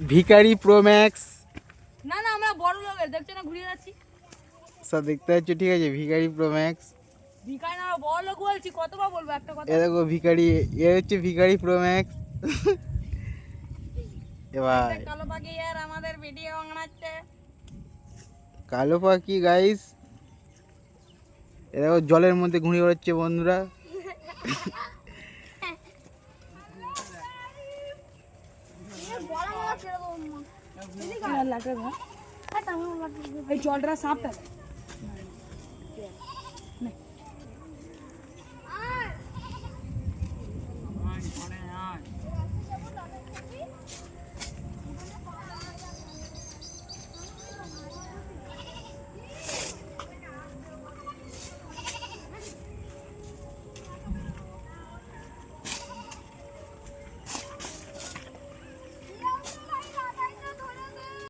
ভিখারি pro max. না না আমরা বড় লোকের দেখছো না ঘুরিয়ে যাচ্ছি। সব দেখতে পাচ্ছ, ঠিক আছে? ভিখারি প্রো ম্যাক্স। ভিখারি না বড় লোক বলছি, কতবার বলবো একটা কথা। এ দেখো ভিখারি, এ হচ্ছে ভিখারি প্রো ম্যাক্স। এবার কালো পাখি আর আমাদের ভিডিও বানাচ্ছে। কালো পাখি গাইস, এ দেখো জলের মধ্যে ঘুরে বেড়াচ্ছে বন্ধুরা। এই জলটা সাপটা